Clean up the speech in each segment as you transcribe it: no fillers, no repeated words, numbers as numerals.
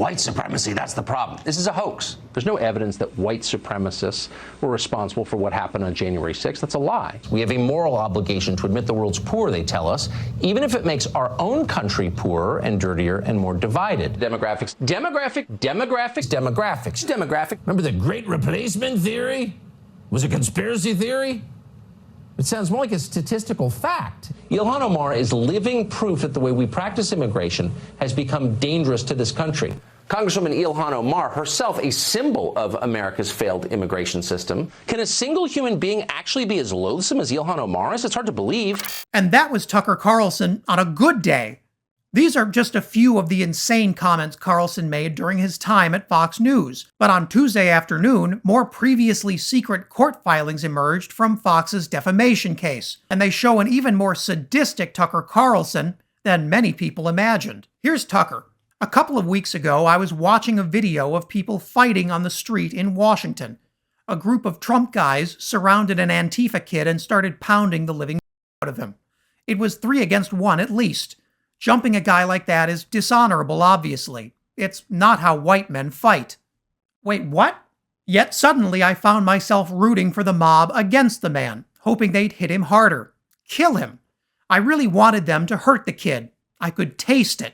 white supremacy. That's the problem. This is a hoax. There's no evidence that white supremacists were responsible for what happened on January 6th. That's a lie. We have a moral obligation to admit the world's poor, they tell us, even if it makes our own country poorer and dirtier and more divided. Demographics. Remember the Great Replacement theory? Was it a conspiracy theory? It sounds more like a statistical fact. Ilhan Omar is living proof that the way we practice immigration has become dangerous to this country. Congresswoman Ilhan Omar, herself a symbol of America's failed immigration system. Can a single human being actually be as loathsome as Ilhan Omar is? It's hard to believe. And that was Tucker Carlson on a good day. These are just a few of the insane comments Carlson made during his time at Fox News. But on Tuesday afternoon, more previously secret court filings emerged from Fox's defamation case, and they show an even more sadistic Tucker Carlson than many people imagined. Here's Tucker. A couple of weeks ago, I was watching a video of people fighting on the street in Washington. A group of Trump guys surrounded an Antifa kid and started pounding the living out of him. It was 3 against 1 at least. Jumping a guy like that is dishonorable, obviously. It's not how white men fight. Wait, what? Yet suddenly I found myself rooting for the mob against the man, hoping they'd hit him harder. Kill him. I really wanted them to hurt the kid. I could taste it.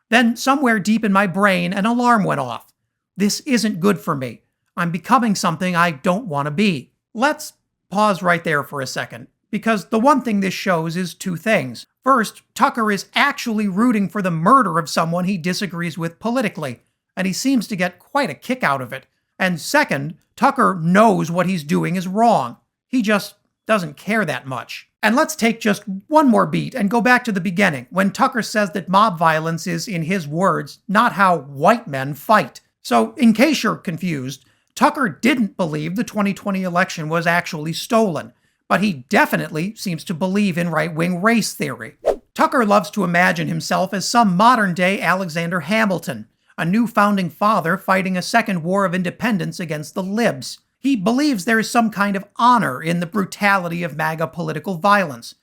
Then somewhere deep in my brain, an alarm went off. This isn't good for me. I'm becoming something I don't want to be. Let's pause right there for a second, because the one thing this shows is 2 things. First, Tucker is actually rooting for the murder of someone he disagrees with politically, and he seems to get quite a kick out of it. And second, Tucker knows what he's doing is wrong. He just doesn't care that much. And let's take just one more beat and go back to the beginning, when Tucker says that mob violence is, in his words, not how white men fight. So, in case you're confused, Tucker didn't believe the 2020 election was actually stolen, but he definitely seems to believe in right-wing race theory. Tucker loves to imagine himself as some modern-day Alexander Hamilton, a new founding father fighting a second war of independence against the libs. He believes there is some kind of honor in the brutality of MAGA political violence.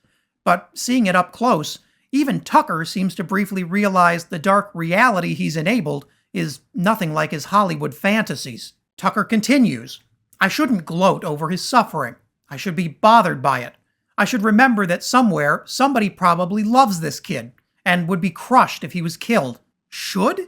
But seeing it up close, even Tucker seems to briefly realize the dark reality he's enabled is nothing like his Hollywood fantasies. Tucker continues, "I shouldn't gloat over his suffering. I should be bothered by it. I should remember that somewhere, somebody probably loves this kid and would be crushed if he was killed." Should?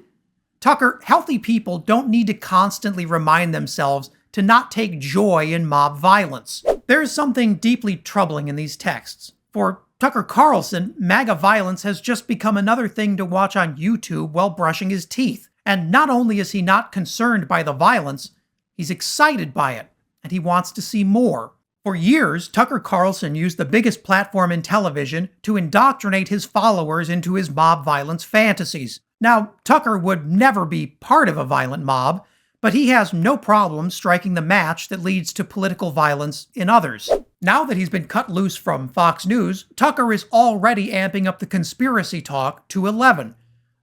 Tucker, healthy people don't need to constantly remind themselves to not take joy in mob violence. There is something deeply troubling in these texts. For Tucker Carlson, MAGA violence has just become another thing to watch on YouTube while brushing his teeth. And not only is he not concerned by the violence, he's excited by it, and he wants to see more. For years, Tucker Carlson used the biggest platform in television to indoctrinate his followers into his mob violence fantasies. Now, Tucker would never be part of a violent mob, but he has no problem striking the match that leads to political violence in others. Now that he's been cut loose from Fox News, Tucker is already amping up the conspiracy talk to 11.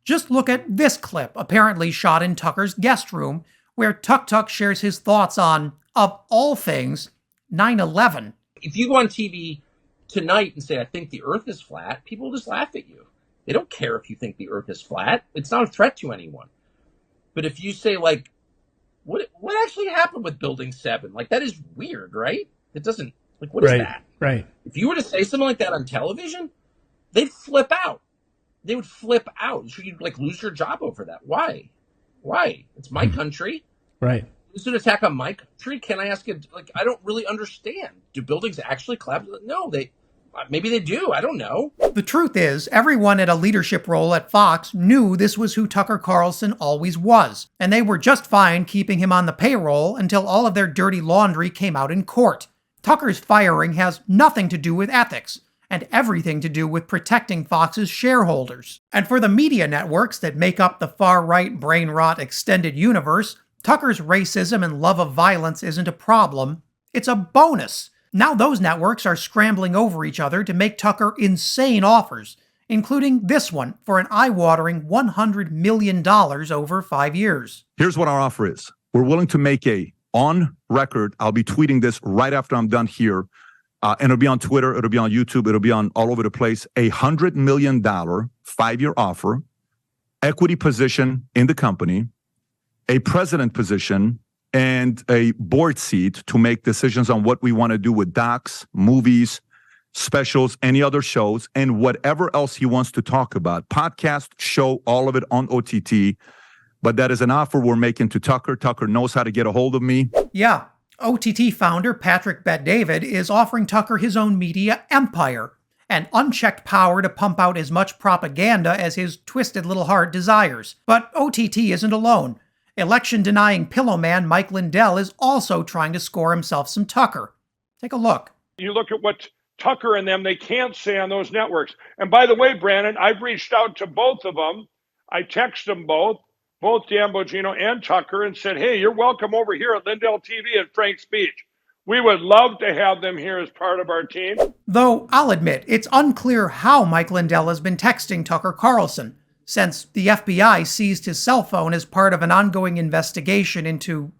Just look at this clip, apparently shot in Tucker's guest room, where Tuck shares his thoughts on, of all things, 9/11. If you go on TV tonight and say, I think the earth is flat, people will just laugh at you. They don't care if you think the earth is flat. It's not a threat to anyone. But if you say, like, what actually happened with Building 7? Like, that is weird, right? It doesn't, like, what is that? Right. If you were to say something like that on television, they'd flip out. They would flip out. You'd, like, lose your job over that. Why? It's my country. Right. This is an attack on my country. Can I ask you, like, I don't really understand. Do buildings actually collapse? No, maybe they do. I don't know. The truth is, everyone at a leadership role at Fox knew this was who Tucker Carlson always was, and they were just fine keeping him on the payroll until all of their dirty laundry came out in court. Tucker's firing has nothing to do with ethics, and everything to do with protecting Fox's shareholders. And for the media networks that make up the far-right brain rot extended universe, Tucker's racism and love of violence isn't a problem, it's a bonus. Now those networks are scrambling over each other to make Tucker insane offers, including this one for an eye-watering $100 million over 5 years. Here's what our offer is. We're willing to make on record, I'll be tweeting this right after I'm done here, and it'll be on Twitter, it'll be on YouTube, it'll be on all over the place, $100 million 5-year offer, equity position in the company, a president position and a board seat to make decisions on what we want to do with docs, movies, specials, any other shows, and whatever else he wants to talk about. Podcast, show, all of it on OTT. But that is an offer we're making to Tucker. Tucker knows how to get a hold of me. Yeah, OTT founder Patrick Bet-David is offering Tucker his own media empire and unchecked power to pump out as much propaganda as his twisted little heart desires. But OTT isn't alone. Election-denying pillowman Mike Lindell is also trying to score himself some Tucker. Take a look. You look at what Tucker and them, they can't say on those networks. And by the way, Brandon, I've reached out to both of them. I texted them both Dan Bongino and Tucker, and said, hey, you're welcome over here at Lindell TV at Frank's Speech. We would love to have them here as part of our team. Though I'll admit, it's unclear how Mike Lindell has been texting Tucker Carlson, since the FBI seized his cell phone as part of an ongoing investigation into,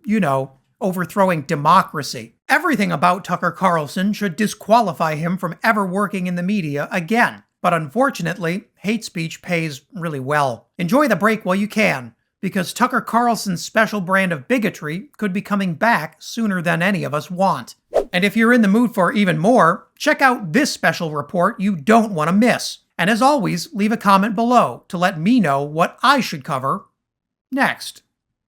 overthrowing democracy. Everything about Tucker Carlson should disqualify him from ever working in the media again. But unfortunately, hate speech pays really well. Enjoy the break while you can, because Tucker Carlson's special brand of bigotry could be coming back sooner than any of us want. And if you're in the mood for even more, check out this special report you don't want to miss. And as always, leave a comment below to let me know what I should cover next.